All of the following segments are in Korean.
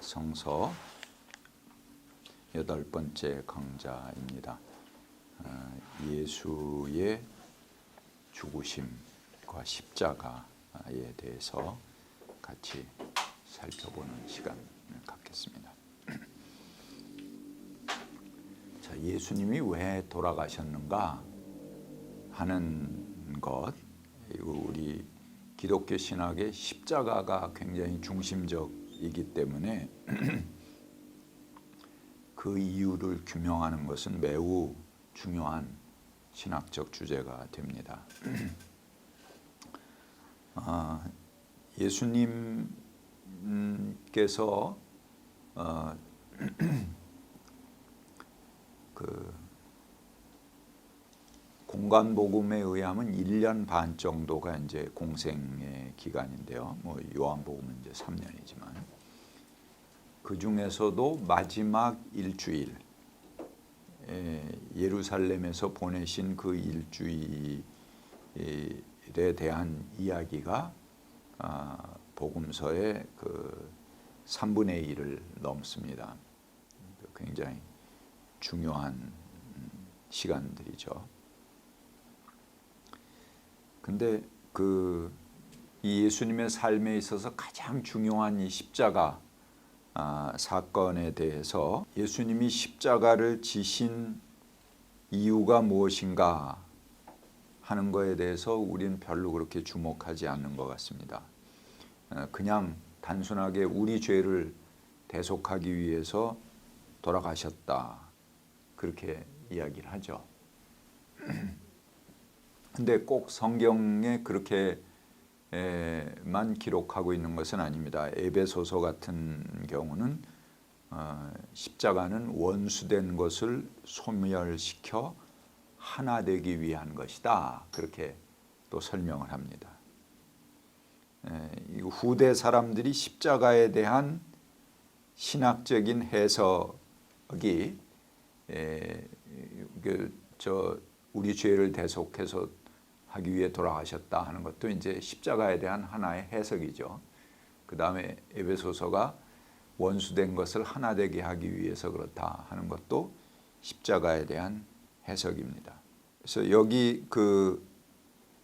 성서 8번째 강좌입니다. 예수의 죽으심과 십자가에 대해서 같이 살펴보는 시간을 갖겠습니다. 자, 예수님이 왜 돌아가셨는가 하는 것, 우리 기독교 신학의 십자가가 굉장히 중심적이기 때문에 그 이유를 규명하는 것은 매우 중요한 신학적 주제가 됩니다. 예수님께서 공관복음에 의하면 1년 반 정도가 이제 공생의 기간인데요. 뭐 요한복음은 이제 3년이지만 그 중에서도 마지막 일주일, 예루살렘에서 보내신 그 일주일에 대한 이야기가 복음서의 그 3분의 1을 넘습니다. 굉장히 중요한 시간들이죠. 근데 이 예수님의 삶에 있어서 가장 중요한 이 십자가 사건에 대해서 예수님이 십자가를 지신 이유가 무엇인가 하는 것에 대해서 우리는 별로 그렇게 주목하지 않는 것 같습니다. 그냥 단순하게 우리 죄를 대속하기 위해서 돌아가셨다, 그렇게 이야기를 하죠. 근데 꼭 성경에 그렇게만 기록하고 있는 것은 아닙니다. 에베소서 같은 경우는 십자가는 원수된 것을 소멸시켜 하나 되기 위한 것이다, 그렇게 또 설명을 합니다. 후대 사람들이 십자가에 대한 신학적인 해석이 우리 죄를 대속해서 하기 위해 돌아가셨다 하는 것도 이제 십자가에 대한 하나의 해석이죠. 그 다음에 에베소서가 원수된 것을 하나 되게 하기 위해서 그렇다 하는 것도 십자가에 대한 해석입니다. 그래서 여기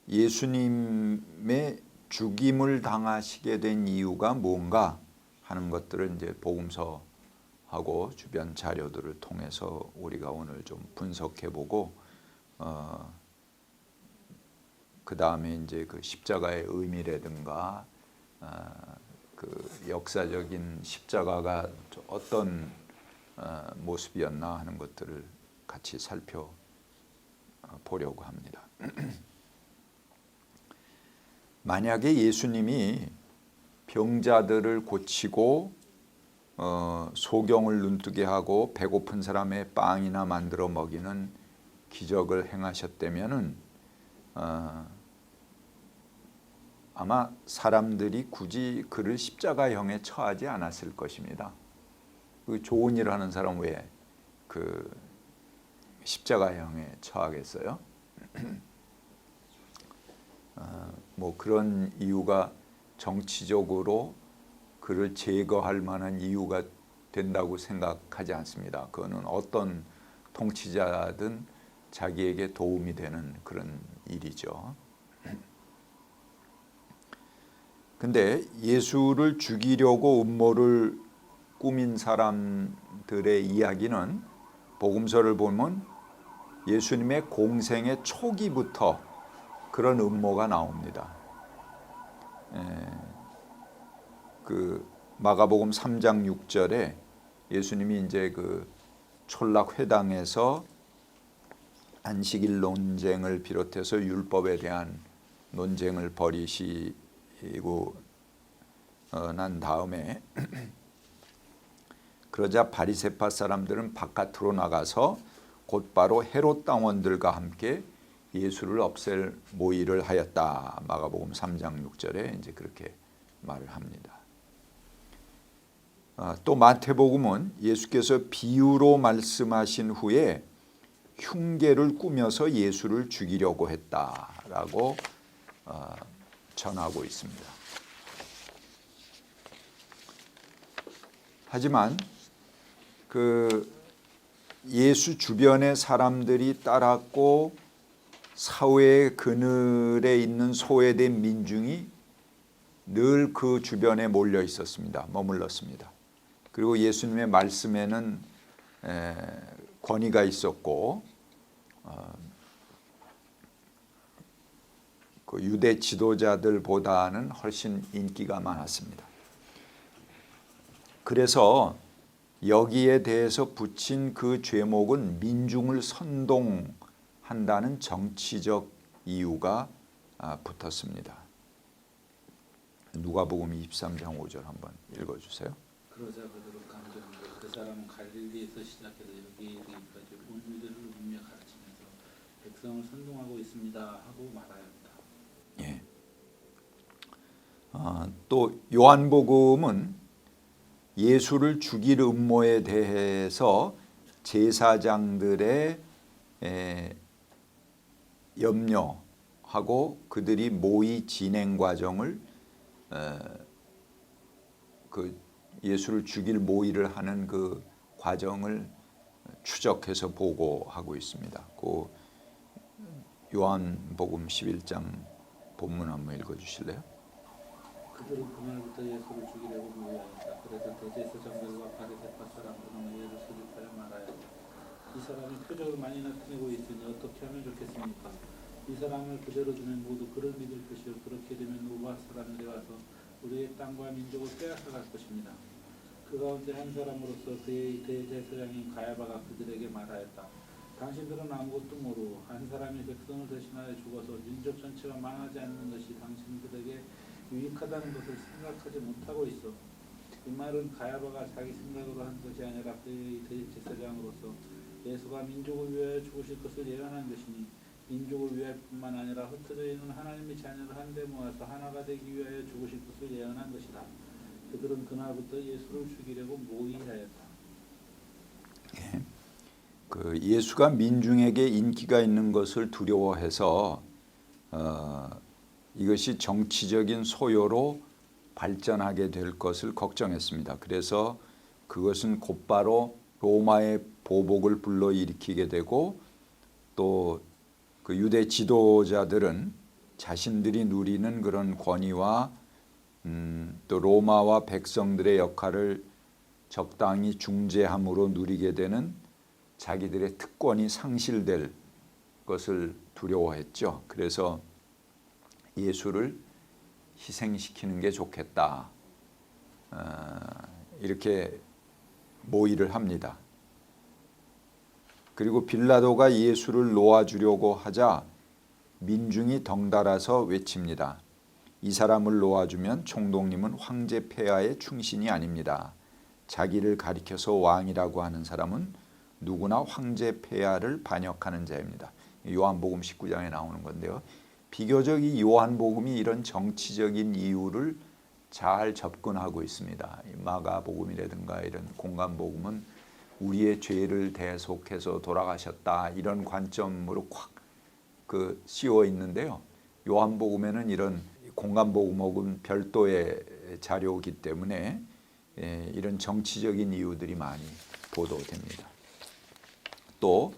예수님의 죽임을 당하시게 된 이유가 뭔가 하는 것들을 이제 복음서하고 주변 자료들을 통해서 우리가 오늘 좀 분석해보고 그 다음에 이제 그 십자가의 의미라든가 그 역사적인 십자가가 어떤 모습이었나 하는 것들을 같이 살펴보려고 합니다. 만약에 예수님이 병자들을 고치고 소경을 눈뜨게 하고 배고픈 사람의 빵이나 만들어 먹이는 기적을 행하셨다면은 아마 사람들이 굳이 그를 십자가형에 처하지 않았을 것입니다. 좋은 일을 하는 사람 왜 십자가형에 처하겠어요? 뭐 그런 이유가 정치적으로 그를 제거할 만한 이유가 된다고 생각하지 않습니다. 그거는 어떤 통치자든 자기에게 도움이 되는 그런 일이죠. 근데 예수를 죽이려고 음모를 꾸민 사람들의 이야기는 복음서를 보면 예수님의 공생의 초기부터 그런 음모가 나옵니다. 마가복음 3장 6절에 예수님이 이제 촌락회당에서 안식일 논쟁을 비롯해서 율법에 대한 논쟁을 벌이시고 난 다음에 그러자 바리새파 사람들은 바깥으로 나가서 곧바로 헤롯 당원들과 함께 예수를 없앨 모의를 하였다. 마가복음 3장 6절에 이제 그렇게 말을 합니다. 또 마태복음은 예수께서 비유로 말씀하신 후에 흉계를 꾸며서 예수를 죽이려고 했다라고 전하고 있습니다. 하지만 그 예수 주변의 사람들이 따랐고 사회의 그늘에 있는 소외된 민중이 늘 그 주변에 몰려 있었습니다. 머물렀습니다. 그리고 예수님의 말씀에는 권위가 있었고 그 유대 지도자들보다는 훨씬 인기가 많았습니다. 그래서 여기에 대해서 붙인 그 죄목은 민중을 선동한다는 정치적 이유가 붙었습니다. 누가복음 23장 5절 한번 읽어주세요. 그러자 그대로 간주하는데 그 사람은 갈릴리에서 시작해서 여기에 이르기까지 온 유대를 음미하여 가르치면서 백성을 선동하고 있습니다 하고 말하였다. 예. 또 요한복음은 예수를 죽일 음모에 대해서 제사장들의 염려하고 그들이 모의 진행 과정을 그 예수를 죽일 모의를 하는 그 과정을 추적해서 보고하고 있습니다. 그 요한복음 11장 본문 한번 읽어주실래요? 그들은 그날부터 예수를 죽이려고 모여있다. 그래서 대제사장들과 바리새파 사람들은 예를 소집하여 말하였다. 이 사람이 표적을 많이 나타내고 있으니 어떻게 하면 좋겠습니까? 이 사람을 그대로 두면 모두 그를 믿을 것이요 그렇게 되면 노바 사람들이 와서 우리의 땅과 민족을 빼앗아갈 것입니다. 그 가운데 한 사람으로서 그의 대제사장인 가야바가 그들에게 말하였다. 당신들은 아무것도 모르고 한 사람이 백성을 대신하여 죽어서 민족 전체가 망하지 않는 것이 당신들에게 유익하다는 것을 생각하지 못하고 있어. 이 말은 가야바가 자기 생각으로 한 것이 아니라 그의 대제사장으로서 예수가 민족을 위하여 죽으실 것을 예언한 것이니 민족을 위할 뿐만 아니라 흩어져 있는 하나님의 자녀를 한데 모아서 하나가 되기 위하여 죽으실 것을 예언한 것이다. 그들은 그날부터 예수를 죽이려고 모의하였다. 예. 그 예수가 민중에게 인기가 있는 것을 두려워해서 이것이 정치적인 소요로 발전하게 될 것을 걱정했습니다. 그래서 그것은 곧바로 로마의 보복을 불러일으키게 되고 또 그 유대 지도자들은 자신들이 누리는 그런 권위와 또 로마와 백성들의 역할을 적당히 중재함으로 누리게 되는 자기들의 특권이 상실될 것을 두려워했죠. 그래서 예수를 희생시키는 게 좋겠다. 이렇게 모의를 합니다. 그리고 빌라도가 예수를 놓아주려고 하자 민중이 덩달아서 외칩니다. 이 사람을 놓아주면 총독님은 황제 폐하의 충신이 아닙니다. 자기를 가리켜서 왕이라고 하는 사람은 누구나 황제 폐하를 반역하는 자입니다. 요한복음 19장에 나오는 건데요. 비교적 이 요한복음이 이런 정치적인 이유를 잘 접근하고 있습니다. 마가복음이라든가 이런 공간복음은 우리의 죄를 대속해서 돌아가셨다 이런 관점으로 콱 그 씌워 있는데요. 요한복음에는 이런 공간복음은 별도의 자료이기 때문에 이런 정치적인 이유들이 많이 보도됩니다. 또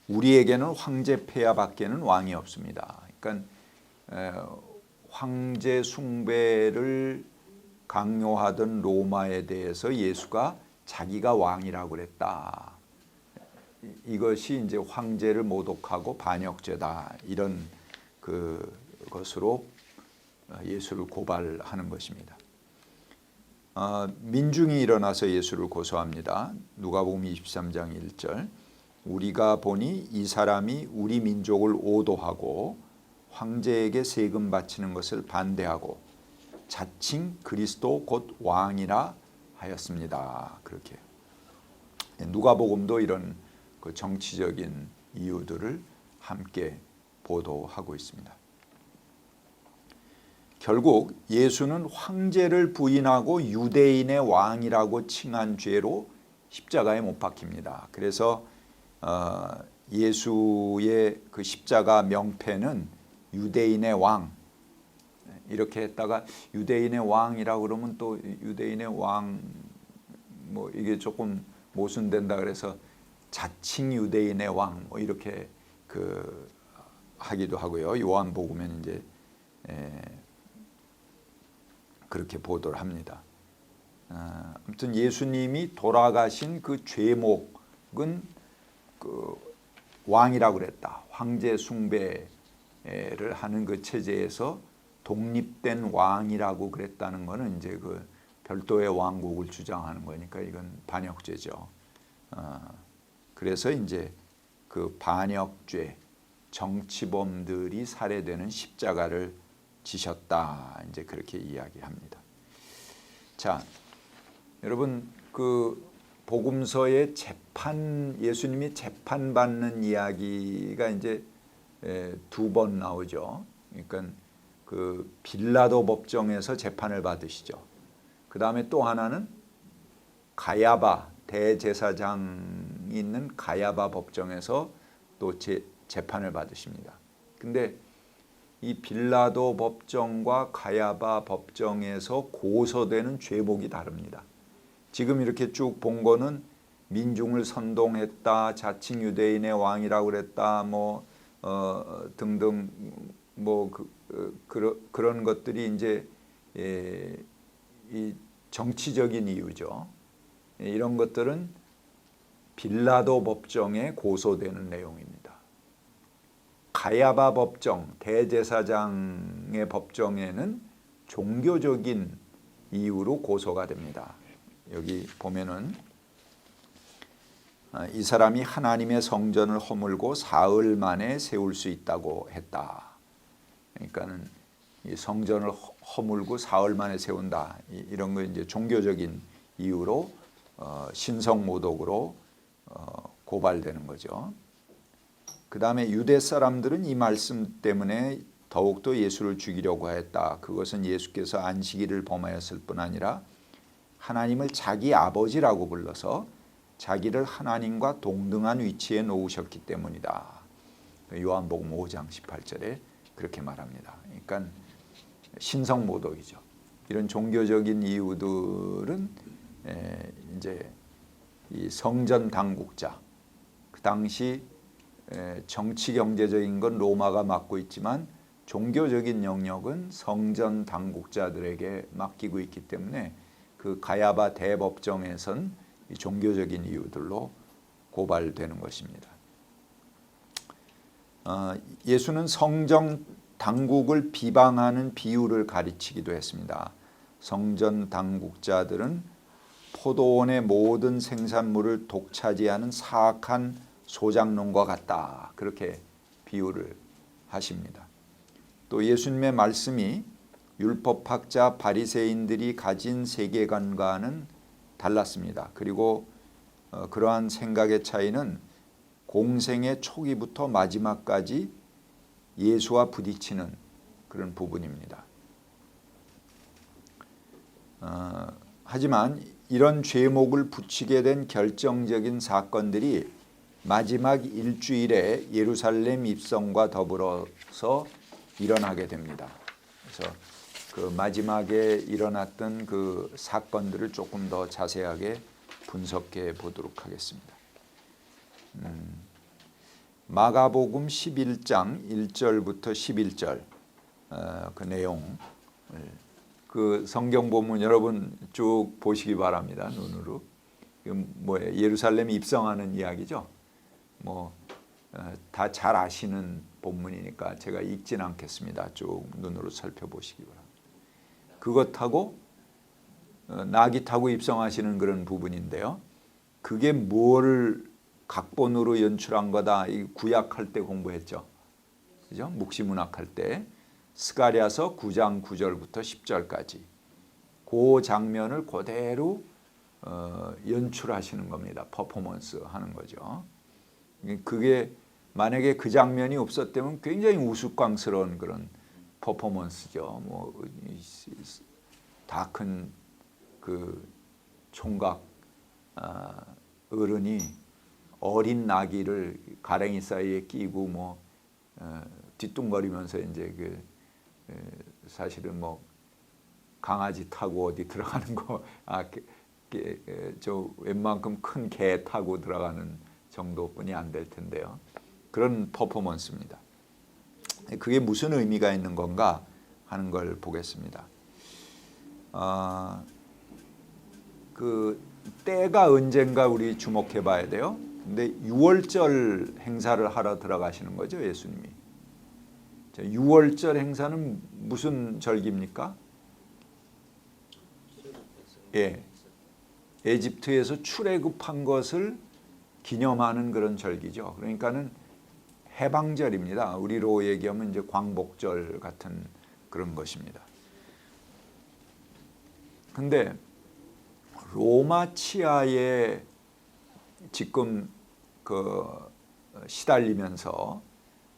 우리에게는 황제 폐하밖에는 왕이 없습니다. 그러니까 황제 숭배를 강요하던 로마에 대해서 예수가 자기가 왕이라고 그랬다. 이것이 이제 황제를 모독하고 반역죄다. 이런 그것으로 예수를 고발하는 것입니다. 민중이 일어나서 예수를 고소합니다. 누가복음 23장 1절. 우리가 보니 이 사람이 우리 민족을 오도하고 황제에게 세금 바치는 것을 반대하고 자칭 그리스도 곧 왕이라 하였습니다. 그렇게 누가복음도 이런 그 정치적인 이유들을 함께 보도하고 있습니다. 결국 예수는 황제를 부인하고 유대인의 왕이라고 칭한 죄로 십자가에 못 박힙니다. 그래서 예수의 그 십자가 명패는 유대인의 왕 이렇게 했다가 유대인의 왕이라고 그러면 또 유대인의 왕 뭐 이게 조금 모순된다 그래서 자칭 유대인의 왕 뭐 이렇게 그 하기도 하고요. 요한복음에는 이제 그렇게 보도를 합니다. 아무튼 예수님이 돌아가신 그 죄목은 그 왕이라고 그랬다. 황제 숭배를 하는 그 체제에서 독립된 왕이라고 그랬다는 것은 이제 그 별도의 왕국을 주장하는 거니까 이건 반역죄죠. 그래서 이제 그 반역죄, 정치범들이 살해되는 십자가를 지셨다. 이제 그렇게 이야기합니다. 자, 여러분 그 복음서의 재판, 예수님이 재판받는 이야기가 이제 두 번 나오죠. 그러니까 그 빌라도 법정에서 재판을 받으시죠. 그 다음에 또 하나는 가야바 대제사장이 있는 가야바 법정에서 또 재판을 받으십니다. 근데 이 빌라도 법정과 가야바 법정에서 고소되는 죄목이 다릅니다. 지금 이렇게 쭉 본 거는 민중을 선동했다, 자칭 유대인의 왕이라고 그랬다, 뭐 등등 뭐 그런 것들이 이제 이 정치적인 이유죠. 이런 것들은 빌라도 법정에 고소되는 내용입니다. 가야바 법정, 대제사장의 법정에는 종교적인 이유로 고소가 됩니다. 여기 보면은 이 사람이 하나님의 성전을 허물고 사흘 만에 세울 수 있다고 했다. 그러니까는 이 성전을 허물고 사흘 만에 세운다. 이런 거 이제 종교적인 이유로 신성모독으로 고발되는 거죠. 그 다음에 유대 사람들은 이 말씀 때문에 더욱더 예수를 죽이려고 했다. 그것은 예수께서 안식일을 범하였을 뿐 아니라 하나님을 자기 아버지라고 불러서 자기를 하나님과 동등한 위치에 놓으셨기 때문이다. 요한복음 5장 18절에 그렇게 말합니다. 그러니까 신성모독이죠. 이런 종교적인 이유들은 이제 이 성전 당국자, 그 당시 정치 경제적인 건 로마가 맡고 있지만 종교적인 영역은 성전 당국자들에게 맡기고 있기 때문에 그 가야바 대법정에선 이 종교적인 이유들로 고발되는 것입니다. 예수는 성전 당국을 비방하는 비유를 가르치기도 했습니다. 성전 당국자들은 포도원의 모든 생산물을 독차지하는 사악한 소작농과 같다. 그렇게 비유를 하십니다. 또 예수님의 말씀이 율법학자 바리새인들이 가진 세계관과는 달랐습니다. 그리고 그러한 생각의 차이는 공생의 초기부터 마지막까지 예수와 부딪히는 그런 부분입니다. 하지만 이런 죄목을 붙이게 된 결정적인 사건들이 마지막 일주일에 예루살렘 입성과 더불어서 일어나게 됩니다. 그래서 그 마지막에 일어났던 그 사건들을 조금 더 자세하게 분석해 보도록 하겠습니다. 마가복음 11장 1절부터 11절 그 내용, 그 성경 본문 여러분 쭉 보시기 바랍니다. 눈으로. 뭐예요? 예루살렘 입성하는 이야기죠. 뭐 다 잘 아시는 본문이니까 제가 읽진 않겠습니다. 쭉 눈으로 살펴보시기 바랍니다. 그것하고 나귀 타고 입성하시는 그런 부분인데요. 그게 뭐를 각본으로 연출한 거다. 이 구약할 때 공부했죠. 그죠? 묵시문학 할 때 스가랴서 9장 9절부터 10절까지 그 장면을 그대로 연출하시는 겁니다. 퍼포먼스 하는 거죠. 그게 만약에 그 장면이 없었다면 굉장히 우스꽝스러운 그런 퍼포먼스죠. 뭐 다 큰 그 총각 어른이 어린 나귀를 가랭이 사이에 끼고 뭐 뒤뚱거리면서 이제 그 사실은 뭐 강아지 타고 어디 들어가는 거 저 웬만큼 큰 개 타고 들어가는 정도뿐이 안 될 텐데요. 그런 퍼포먼스입니다. 그게 무슨 의미가 있는 건가 하는 걸 보겠습니다. 그 때가 언젠가 우리 주목해 봐야 돼요. 근데 유월절 행사를 하러 들어가시는 거죠, 예수님이. 유월절 행사는 무슨 절기입니까? 예, 에집트에서 출애굽한 것을 기념하는 그런 절기죠. 그러니까는 해방절입니다. 우리로 얘기하면 이제 광복절 같은 그런 것입니다. 근데 로마 치하에 지금 시달리면서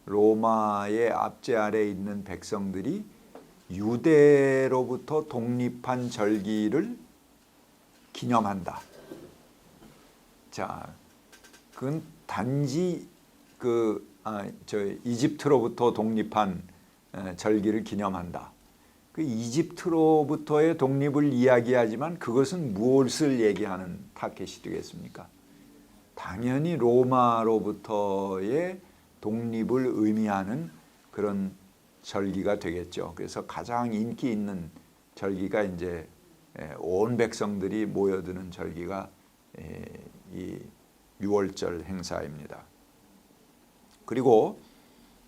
로마의 압제 아래 있는 백성들이 유대로부터 독립한 절기를 기념한다. 자, 그건 단지 이집트로부터 독립한 절기를 기념한다. 그 이집트로부터의 독립을 이야기하지만 그것은 무엇을 얘기하는 타켓이 되겠습니까? 당연히 로마로부터의 독립을 의미하는 그런 절기가 되겠죠. 그래서 가장 인기 있는 절기가 이제 온 백성들이 모여드는 절기가 이 유월절 행사입니다. 그리고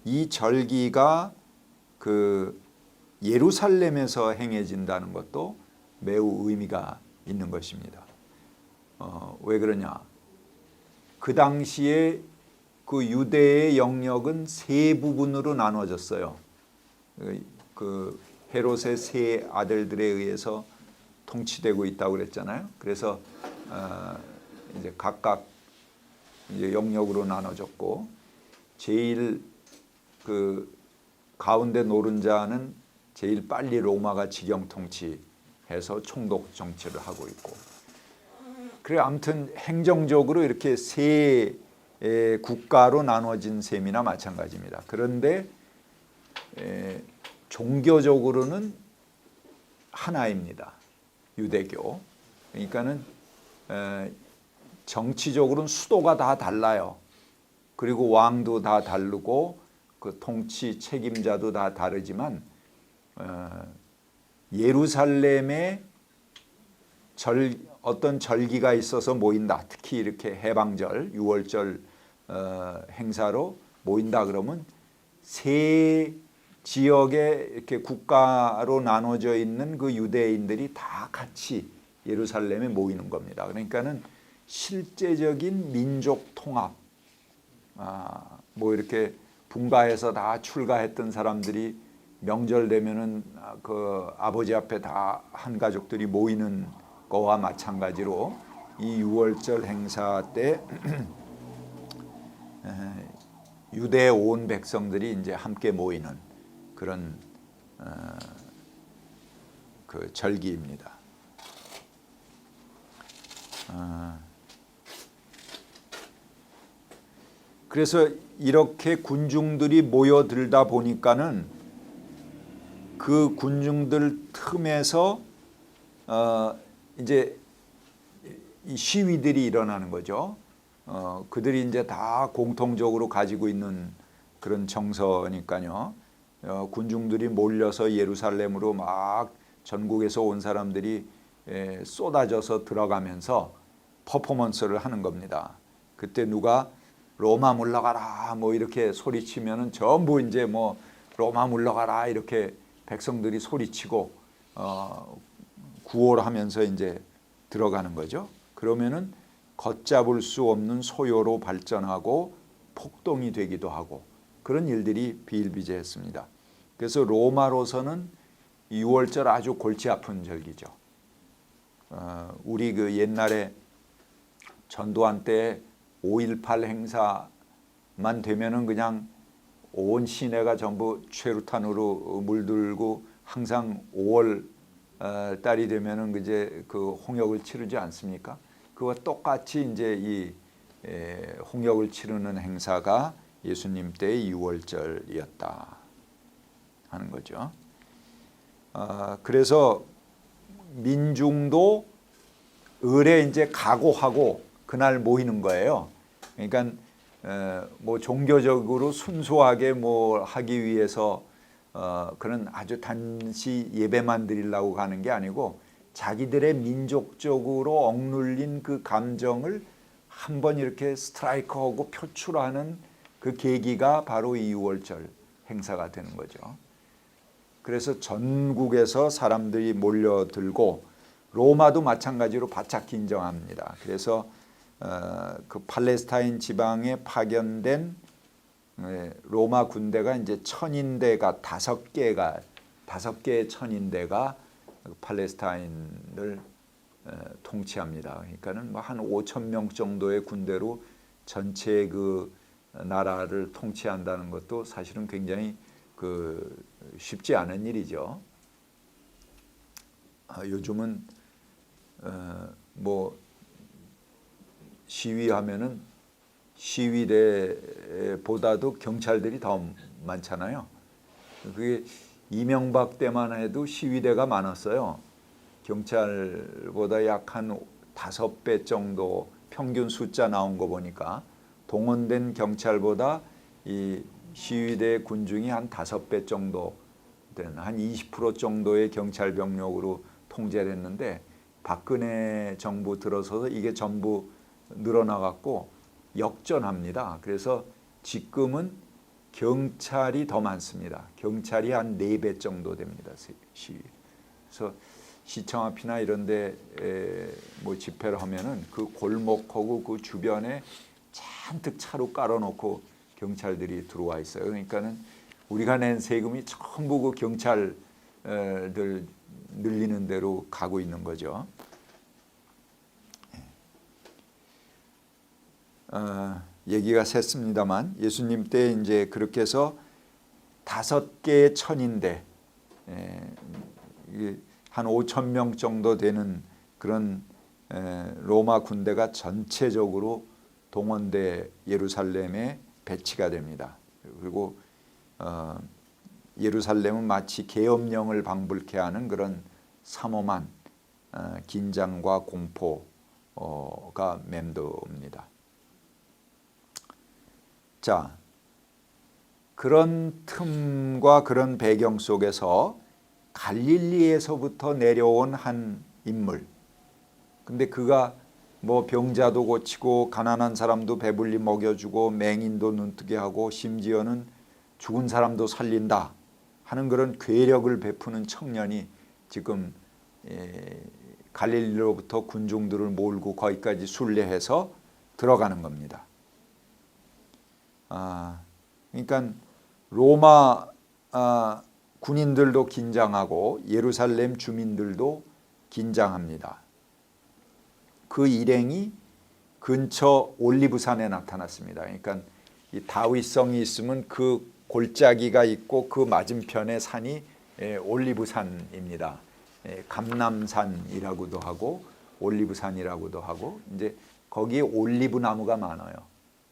이 절기가 예루살렘에서 행해진다는 것도 매우 의미가 있는 것입니다. 왜 그러냐? 그 당시에 그 유대의 영역은 세 부분으로 나눠졌어요. 그 헤롯의 세 아들들에 의해서 통치되고 있다고 그랬잖아요. 그래서 이제 각각 이제 영역으로 나눠졌고, 제일 가운데 노른자는 제일 빨리 로마가 지경 통치해서 총독 정치를 하고 있고, 그래 아무튼 행정적으로 이렇게 세 국가로 나눠진 셈이나 마찬가지입니다. 그런데 종교적으로는 하나입니다. 유대교. 그러니까는 정치적으로는 수도가 다 달라요. 그리고 왕도 다 다르고 그 통치 책임자도 다 다르지만 예루살렘에 어떤 절기가 있어서 모인다. 특히 이렇게 해방절, 유월절 행사로 모인다 그러면 세 지역에 이렇게 국가로 나눠져 있는 그 유대인들이 다 같이 예루살렘에 모이는 겁니다. 그러니까는 실제적인 민족 통합, 뭐 이렇게 분가해서 다 출가했던 사람들이 명절 되면은 그 아버지 앞에 다 한 가족들이 모이는 거와 마찬가지로 이 유월절 행사 때 유대 온 백성들이 이제 함께 모이는 그런 그 절기입니다. 그래서 이렇게 군중들이 모여들다 보니까는 그 군중들 틈에서 이제 이 시위들이 일어나는 거죠. 그들이 이제 다 공통적으로 가지고 있는 그런 정서니까요. 군중들이 몰려서 예루살렘으로 막 전국에서 온 사람들이 쏟아져서 들어가면서 퍼포먼스를 하는 겁니다. 그때 누가 로마 물러가라 뭐 이렇게 소리치면은 전부 이제 뭐 로마 물러가라 이렇게 백성들이 소리치고 구호를 하면서 이제 들어가는 거죠. 그러면은 걷잡을 수 없는 소요로 발전하고 폭동이 되기도 하고 그런 일들이 비일비재했습니다. 그래서 로마로서는 6월절 아주 골치 아픈 절기죠. 우리 그 옛날에 전두환 때 5.18 행사만 되면은 그냥 온 시내가 전부 최루탄으로 물들고 항상 5월 달이 되면은 이제 그 홍역을 치르지 않습니까? 그와 똑같이 이제 이 홍역을 치르는 행사가 예수님 때의 6월절이었다 하는 거죠. 그래서 민중도 을에 이제 각오하고 그날 모이는 거예요. 그러니까 뭐 종교적으로 순수하게 뭐 하기 위해서 그런 아주 단시 예배만 드리려고 가는 게 아니고 자기들의 민족적으로 억눌린 그 감정을 한번 이렇게 스트라이크하고 표출하는 그 계기가 바로 이 6월절 행사가 되는 거죠. 그래서 전국에서 사람들이 몰려들고 로마도 마찬가지로 바짝 긴장합니다. 그래서 그 팔레스타인 지방에 파견된 로마 군대가 이제 천인대가 5개의 천인대가 팔레스타인을 통치합니다. 그러니까는 뭐 한 5천 명 정도의 군대로 전체 그 나라를 통치한다는 것도 사실은 굉장히 그 쉽지 않은 일이죠. 요즘은 뭐 시위하면은 시위대보다도 경찰들이 더 많잖아요. 그게 이명박 때만 해도 시위대가 많았어요. 경찰보다 약 한 5배 정도 평균 숫자 나온 거 보니까 동원된 경찰보다 이 시위대 군중이 한 5배 정도 된 한 20% 정도의 경찰 병력으로 통제를 했는데 박근혜 정부 들어서서 이게 전부 늘어나갖고 역전합니다. 그래서 지금은 경찰이 더 많습니다. 경찰이 한 4배 정도 됩니다. 시위. 그래서 시청 앞이나 이런 데 뭐 집회를 하면은 그 골목하고 그 주변에 잔뜩 차로 깔아놓고 경찰들이 들어와 있어요. 그러니까는 우리가 낸 세금이 전부 그 경찰들 늘리는 대로 가고 있는 거죠. 얘기가 샜습니다만 예수님 때 이제 그렇게 해서 5개의 천인대 한 5천 명 정도 되는 그런 로마 군대가 전체적으로 동원돼 예루살렘에 배치가 됩니다. 그리고 예루살렘은 마치 계엄령을 방불케 하는 그런 삼엄한 긴장과 공포가 맴돕니다. 자, 그런 틈과 그런 배경 속에서 갈릴리에서부터 내려온 한 인물. 근데 그가 뭐 병자도 고치고 가난한 사람도 배불리 먹여주고 맹인도 눈뜨게 하고 심지어는 죽은 사람도 살린다 하는 그런 괴력을 베푸는 청년이 지금 갈릴리로부터 군중들을 몰고 거기까지 순례해서 들어가는 겁니다. 그러니까 로마 군인들도 긴장하고 예루살렘 주민들도 긴장합니다. 그 일행이 근처 올리브산에 나타났습니다. 그러니까 이 다윗성이 있으면 그 골짜기가 있고 그 맞은편에 산이 올리브산입니다. 감람산이라고도 하고 올리브산이라고도 하고 이제 거기에 올리브 나무가 많아요.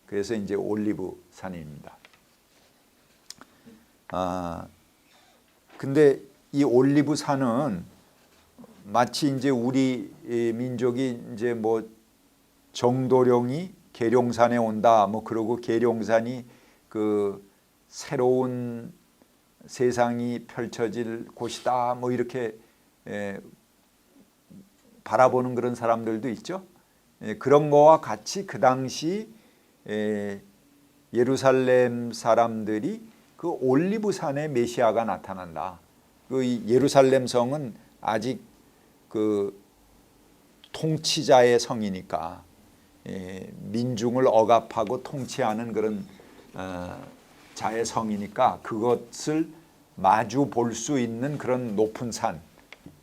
그래서 이제 올리브산입니다. 근데 이 올리브산은 마치 이제 우리 민족이 이제 뭐 정도령이 계룡산에 온다 뭐 그러고 계룡산이 그 새로운 세상이 펼쳐질 곳이다 뭐 이렇게 바라보는 그런 사람들도 있죠. 그런 거와 같이 그 당시 예루살렘 사람들이 그 올리브산에 메시아가 나타난다. 그 예루살렘 성은 아직 그 통치자의 성이니까 민중을 억압하고 통치하는 그런 자의 성이니까 그것을 마주 볼 수 있는 그런 높은 산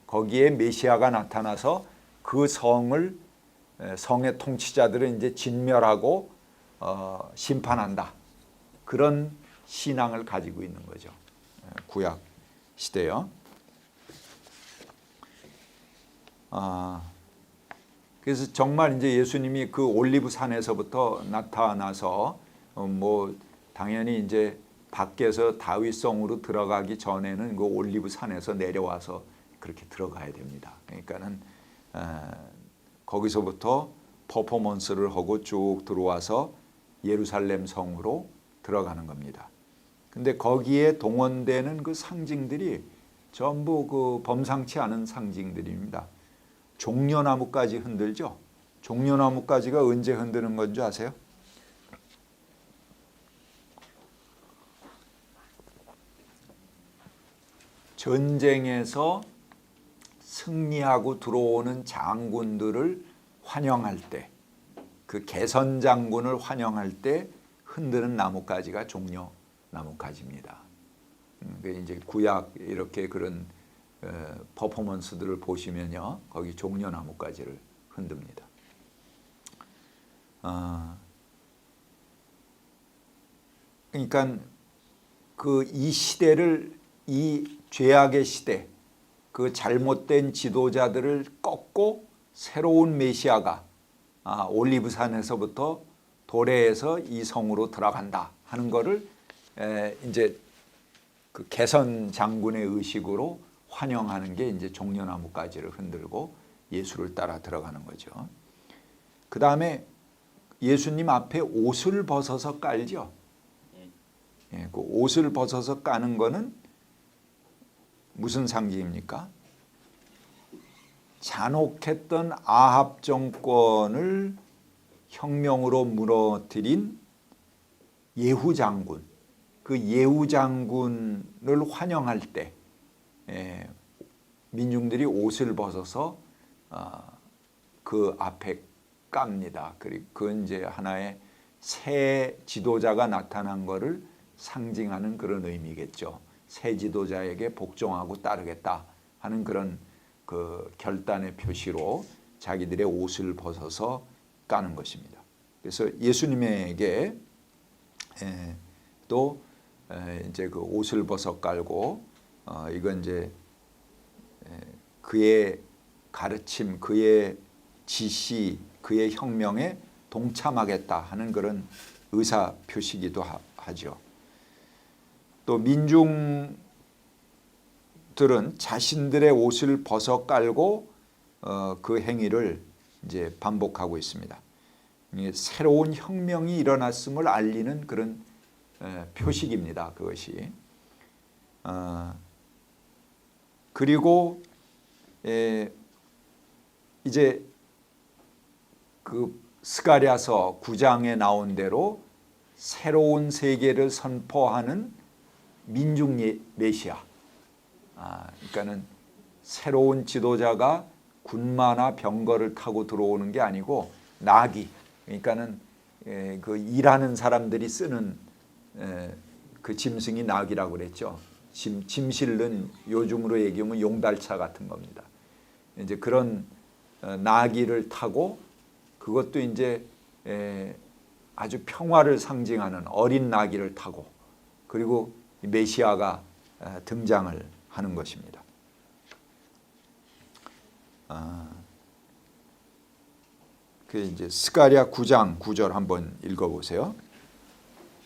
거기에 메시아가 나타나서 그 성을 성의 통치자들은 이제 진멸하고 심판한다. 그런 신앙을 가지고 있는 거죠. 구약 시대요. 그래서 정말 이제 예수님이 그 올리브 산에서부터 나타나서 뭐 당연히 이제 밖에서 다윗성으로 들어가기 전에는 그 올리브 산에서 내려와서 그렇게 들어가야 됩니다. 그러니까는 거기서부터 퍼포먼스를 하고 쭉 들어와서 예루살렘 성으로 들어가는 겁니다. 근데 거기에 동원되는 그 상징들이 전부 그 범상치 않은 상징들입니다. 종려나무까지 흔들죠. 종려나무까지가 언제 흔드는 건지 아세요? 전쟁에서 승리하고 들어오는 장군들을 환영할 때, 그 개선 장군을 환영할 때 흔드는 나뭇가지가 종려 나뭇가지입니다. 이제 구약 이렇게 그런 퍼포먼스들을 보시면요, 거기 종려 나뭇가지를 흔듭니다. 그러니까 그 이 시대를, 이 죄악의 시대, 그 잘못된 지도자들을 꺾고 새로운 메시아가 올리브산에서부터 도래해서 이 성으로 들어간다 하는 거를 이제 그 개선 장군의 의식으로 환영하는 게 이제 종려나무가지를 흔들고 예수를 따라 들어가는 거죠. 그 다음에 예수님 앞에 옷을 벗어서 깔죠. 예, 그 옷을 벗어서 까는 거는 무슨 상징입니까? 잔혹했던 아합 정권을 혁명으로 무너뜨린 예후 장군, 그 예후 장군을 환영할 때 민중들이 옷을 벗어서 그 앞에 깝니다. 그리고 그건 이제 하나의 새 지도자가 나타난 것을 상징하는 그런 의미겠죠. 새 지도자에게 복종하고 따르겠다 하는 그런 그 결단의 표시로 자기들의 옷을 벗어서 까는 것입니다. 그래서 예수님에게 또 이제 그 옷을 벗어 깔고 이건 이제 그의 가르침, 그의 지시, 그의 혁명에 동참하겠다 하는 그런 의사 표시기도 하죠. 또 민중들은 자신들의 옷을 벗어 깔고 그 행위를 이제 반복하고 있습니다. 새로운 혁명이 일어났음을 알리는 그런 표식입니다. 그것이. 그리고 이제 그 스가랴서 9장에 나온 대로 새로운 세계를 선포하는 민중 메시아. 그러니까는 새로운 지도자가 군마나 병거를 타고 들어오는 게 아니고 나귀. 그러니까는 그 일하는 사람들이 쓰는 그 짐승이 나귀라고 그랬죠. 짐 실는 요즘으로 얘기하면 용달차 같은 겁니다. 이제 그런 나귀를 타고 그것도 이제 아주 평화를 상징하는 어린 나귀를 타고 그리고 메시아가 등장을 하는 것입니다. 그 이제 스가랴 9장 9절 한번 읽어보세요.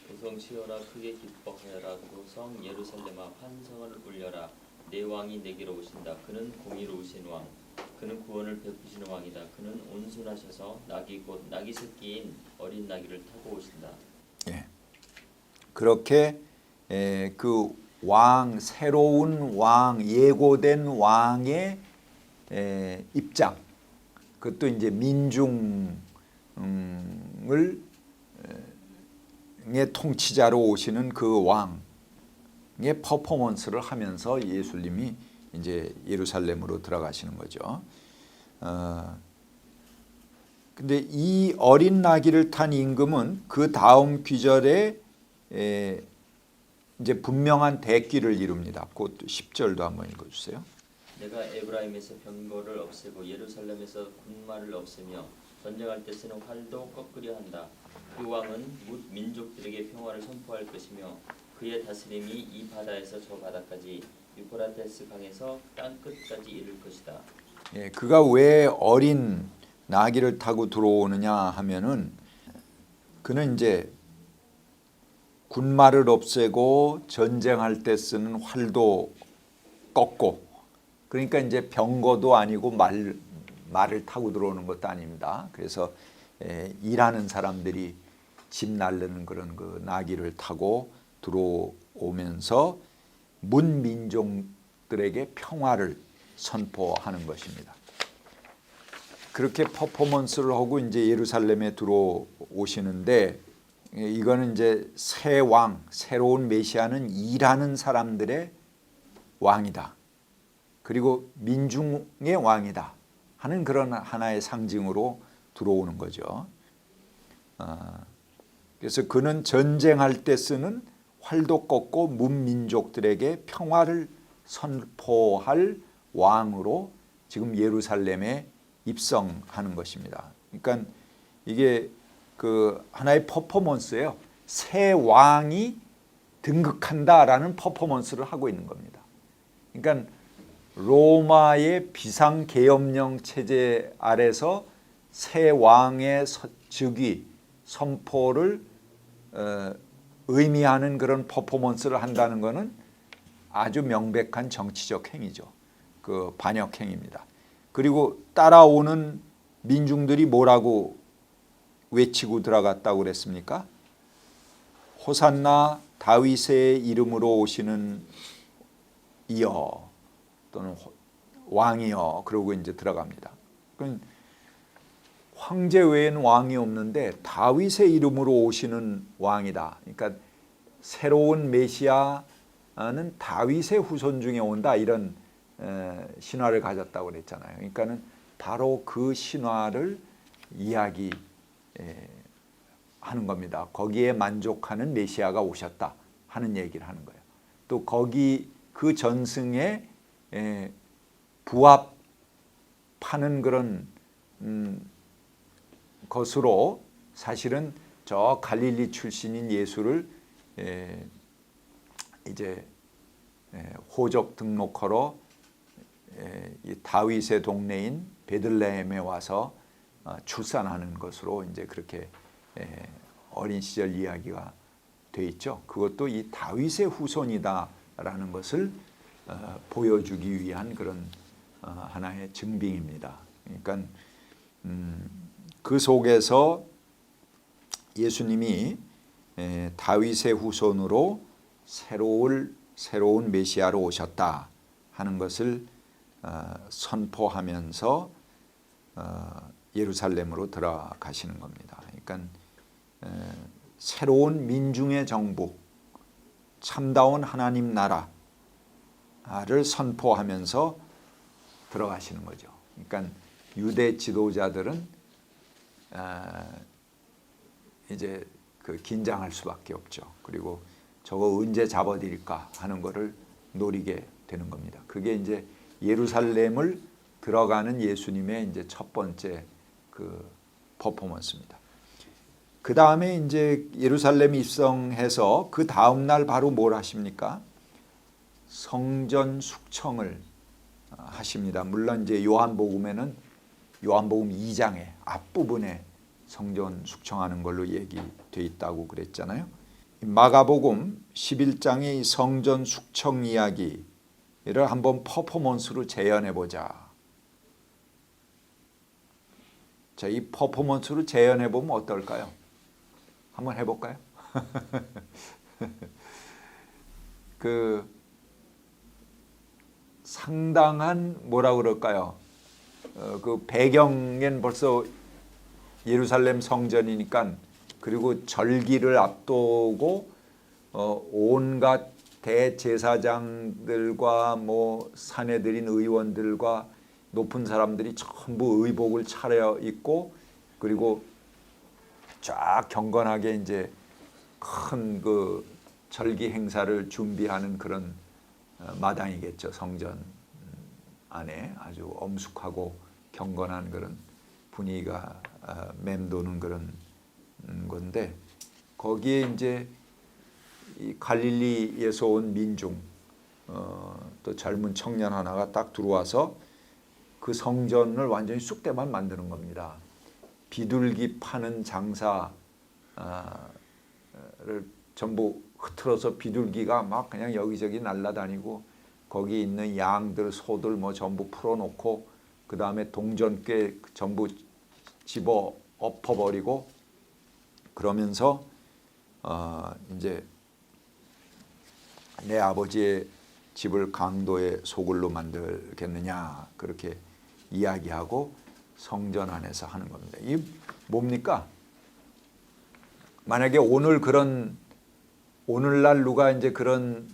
도성 시온아 크게 기뻐하여라. 도성 예루살렘아 환성을 울려라. 내 왕이 내게로 오신다. 그는 공의로우신 왕. 그는 구원을 베푸시는 왕이다. 그는 온순하셔서 나귀 곧 나귀 새끼인 어린 나귀를 타고 오신다. 예. 그렇게 그 왕, 새로운 왕, 예고된 왕의 입장, 그것도 이제 민중을 의 통치자로 오시는 그 왕의 퍼포먼스를 하면서 예수님이 이제 예루살렘으로 들어가시는 거죠. 근데 이 어린 나귀를 탄 임금은 그 다음 귀절에 이제 분명한 대기를 이룹니다. 곧 10절도 한번 읽어주세요. 내가 에브라임에서 병거를 없애고 예루살렘에서 군마를 없애며 전쟁할 때 쓰는 활도 꺾으려 한다. 그 왕은 뭇 민족들에게 평화를 선포할 것이며 그의 다스림이 이 바다에서 저 바다까지 유프라테스 강에서 땅 끝까지 이를 것이다. 예, 그가 왜 어린 나귀를 타고 들어오느냐 하면은 그는 이제 군마를 없애고 전쟁할 때 쓰는 활도 꺾고 그러니까 이제 병거도 아니고 말을 타고 들어오는 것도 아닙니다. 그래서 일하는 사람들이 집 날르는 그런 그 나귀를 타고 들어오면서 문민족들에게 평화를 선포하는 것입니다. 그렇게 퍼포먼스를 하고 이제 예루살렘에 들어오시는데, 이거는 이제 새 왕, 새로운 메시아는 일하는 사람들의 왕이다. 그리고 민중의 왕이다 하는 그런 하나의 상징으로 들어오는 거죠. 그래서 그는 전쟁할 때 쓰는 활도 꺾고 문민족들에게 평화를 선포할 왕으로 지금 예루살렘에 입성하는 것입니다. 그러니까 이게 그 하나의 퍼포먼스예요. 새 왕이 등극한다라는 퍼포먼스를 하고 있는 겁니다. 그러니까 로마의 비상계엄령 체제 아래서 새 왕의 즉위 선포를 의미하는 그런 퍼포먼스를 한다는 것은 아주 명백한 정치적 행위죠. 그 반역 행위입니다. 그리고 따라오는 민중들이 뭐라고 외치고 들어갔다고 그랬습니까? 호산나 다윗의 이름으로 오시는 이여 또는 왕이여, 그러고 이제 들어갑니다. 황제 외에는 왕이 없는데 다윗의 이름으로 오시는 왕이다. 그러니까 새로운 메시아는 다윗의 후손 중에 온다, 이런 신화를 가졌다고 그랬잖아요. 그러니까는 바로 그 신화를 이야기하는 겁니다. 거기에 만족하는 메시아가 오셨다 하는 얘기를 하는 거예요. 또 거기 그 전승에 부합하는 그런 것으로 사실은 저 갈릴리 출신인 예수를 이제 호적 등록하러 이 다윗의 동네인 베들레헴에 와서 출산하는 것으로 이제 그렇게 어린 시절 이야기가 돼 있죠. 그것도 이 다윗의 후손이다라는 것을 보여주기 위한 그런 하나의 증빙입니다. 그러니까 그 속에서 예수님이 다윗의 후손으로 새로운 메시아로 오셨다 하는 것을 선포하면서 예루살렘으로 들어가시는 겁니다. 그러니까 새로운 민중의 정부, 참다운 하나님 나라를 선포하면서 들어가시는 거죠. 그러니까 유대 지도자들은 이제 그 긴장할 수밖에 없죠. 그리고 저거 언제 잡아들일까 하는 것을 노리게 되는 겁니다. 그게 이제 예루살렘을 들어가는 예수님의 이제 첫 번째 그 퍼포먼스입니다. 그 다음에 이제 예루살렘 입성해서 그 다음 날 바로 뭘 하십니까? 성전 숙청을 하십니다. 물론 이제 요한복음에는 요한복음 2장의 앞부분에 성전 숙청하는 걸로 얘기돼 있다고 그랬잖아요. 마가복음 11장의 성전 숙청 이야기를 한번 퍼포먼스로 재현해 보자. 자, 이 퍼포먼스로 재현해 보면 어떨까요? 한번 해볼까요? 그 상당한 뭐라 그럴까요? 그 배경엔 벌써 예루살렘 성전이니까, 그리고 절기를 앞두고 온갖 대제사장들과 뭐 사내들인 의원들과 높은 사람들이 전부 의복을 차려입고, 그리고 쫙 경건하게 이제 큰 그 절기 행사를 준비하는 그런 마당이겠죠. 성전 안에 아주 엄숙하고 경건한 그런 분위기가 맴도는 그런 건데, 거기에 이제 이 갈릴리에서 온 민중, 또 젊은 청년 하나가 딱 들어와서 그 성전을 완전히 쑥대만 만드는 겁니다. 비둘기 파는 장사를 전부 흐트러서 비둘기가 막 그냥 여기저기 날아다니고, 거기 있는 양들, 소들 뭐 전부 풀어놓고, 그 다음에 동전꽤 전부 집어 엎어버리고 그러면서 이제 내 아버지의 집을 강도의 소굴로 만들겠느냐 그렇게 이야기하고 성전 안에서 하는 겁니다. 이 뭡니까? 만약에 오늘날 누가 이제 그런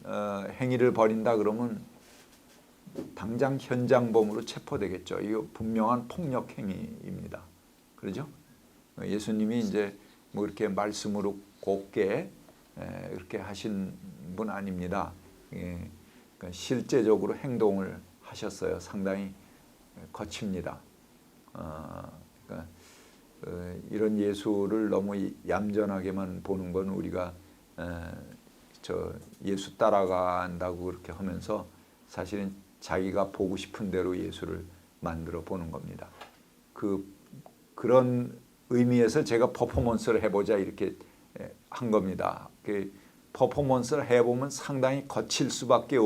행위를 벌인다 그러면 당장 현장범으로 체포되겠죠. 이거 분명한 폭력 행위입니다. 그렇죠? 예수님이 이제 뭐 이렇게 말씀으로 곱게 이렇게 하신 분 아닙니다. 그러니까 실제적으로 행동을 하셨어요. 상당히 거칩니다. 그러니까 이런 예수를 너무 얌전하게만 보는 건 우리가 저 예수 따라간다고 그렇게 하면서 사실은 자기가 보고 싶은 대로 예수를 만들어 보는 겁니다. 그런 의미에서 제가 퍼포먼스를 해보자 이렇게 한 겁니다. 그 퍼포먼스를 해보면 상당히 거칠 수밖에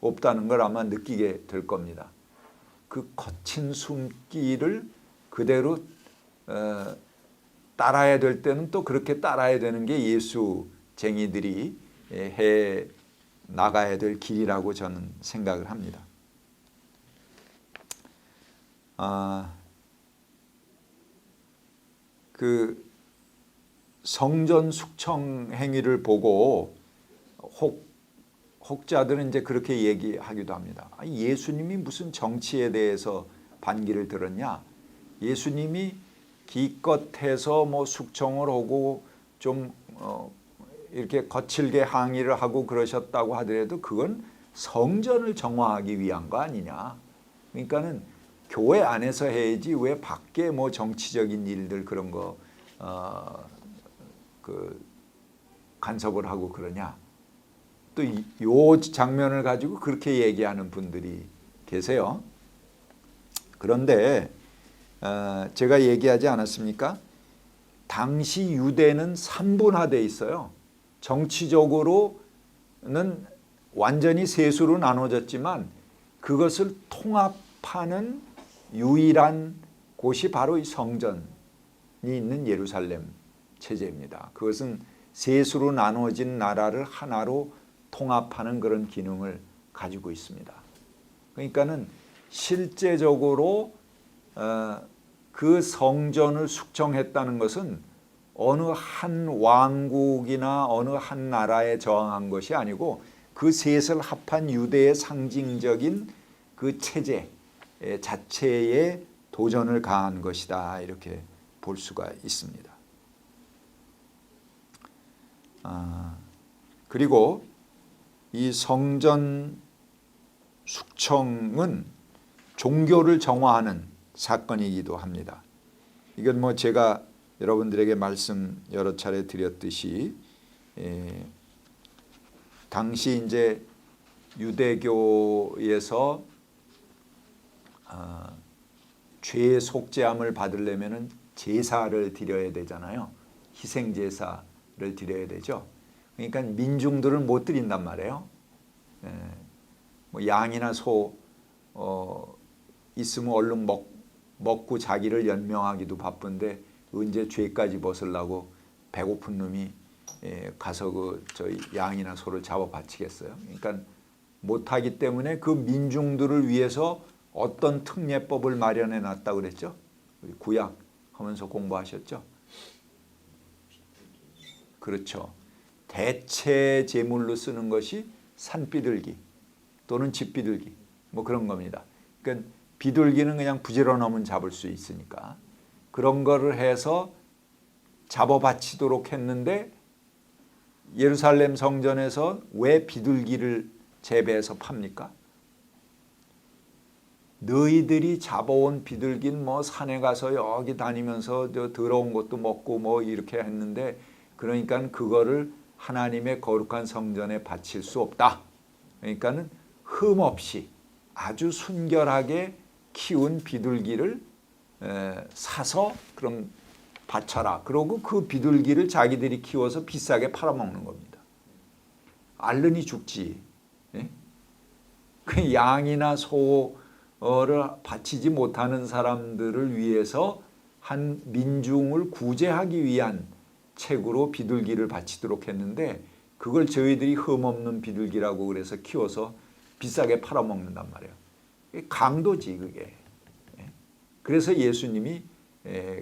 없다는 걸 아마 느끼게 될 겁니다. 그 거친 숨기를 그대로 따라야 될 때는 또 그렇게 따라야 되는 게 예수쟁이들이 해 나가야 될 길이라고 저는 생각을 합니다. 그 성전 숙청 행위를 보고 혹자들은 이제 그렇게 얘기하기도 합니다. 예수님이 무슨 정치에 대해서 반기를 들었냐? 예수님이 기껏해서 뭐 숙청을 하고 좀 이렇게 거칠게 항의를 하고 그러셨다고 하더라도 그건 성전을 정화하기 위한 거 아니냐? 그러니까는 교회 안에서 해야지 왜 밖에 뭐 정치적인 일들 그런 거 그 간섭을 하고 그러냐? 또 요 장면을 가지고 그렇게 얘기하는 분들이 계세요. 그런데 제가 얘기하지 않았습니까? 당시 유대는 3분화되어 있어요. 정치적으로는 완전히 세수로 나눠졌지만 그것을 통합하는 유일한 곳이 바로 이 성전이 있는 예루살렘 체제입니다. 그것은 세수로 나눠진 나라를 하나로 통합하는 그런 기능을 가지고 있습니다. 그러니까는 실제적으로 그 성전을 숙청했다는 것은 어느 한 왕국이나 어느 한 나라에 저항한 것이 아니고 그 셋을 합한 유대의 상징적인 그 체제 자체에 도전을 가한 것이다 이렇게 볼 수가 있습니다. 그리고 이 성전 숙청은 종교를 정화하는 사건이기도 합니다. 이건 뭐 제가 여러분들에게 말씀 여러 차례 드렸듯이 당시 이제 유대교에서 죄 속죄함을 받으려면은 제사를 드려야 되잖아요. 희생 제사를 드려야 되죠. 그러니까 민중들은 못 드린단 말이에요. 뭐 양이나 소 있으면 얼른 먹고 자기를 연명하기도 바쁜데 언제 죄까지 벗으려고 배고픈 놈이 가서 저 양이나 소를 잡아 바치겠어요. 그러니까 못하기 때문에 그 민중들을 위해서 어떤 특례법을 마련해 놨다고 그랬죠. 우리 구약 하면서 공부하셨죠. 그렇죠. 대체 제물로 쓰는 것이 산비둘기 또는 집비둘기 뭐 그런 겁니다. 그러니까 비둘기는 그냥 부지런하면 잡을 수 있으니까 그런 거를 해서 잡아 바치도록 했는데 예루살렘 성전에서 왜 비둘기를 재배해서 팝니까? 너희들이 잡아온 비둘기는 뭐 산에 가서 여기 다니면서 저 더러운 것도 먹고 뭐 이렇게 했는데 그러니까 그거를 하나님의 거룩한 성전에 바칠 수 없다. 그러니까는 흠 없이 아주 순결하게 키운 비둘기를 사서 그럼 바쳐라. 그러고 그 비둘기를 자기들이 키워서 비싸게 팔아먹는 겁니다. 알른이 죽지. 예? 그 양이나 소 바치지 못하는 사람들을 위해서 한 민중을 구제하기 위한 책으로 비둘기를 바치도록 했는데 그걸 저희들이 흠없는 비둘기라고 그래서 키워서 비싸게 팔아먹는단 말이에요. 강도지 그게. 그래서 예수님이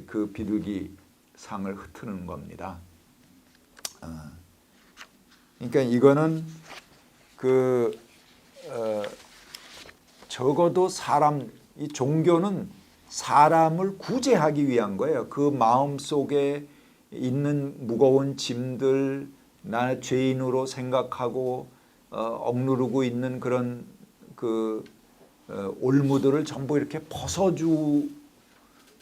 그 비둘기 상을 흩트는 겁니다. 그러니까 이거는 적어도 이 종교는 사람을 구제하기 위한 거예요. 그 마음 속에 있는 무거운 짐들, 나 죄인으로 생각하고 억누르고 있는 그런 올무들을 전부 이렇게 벗어주기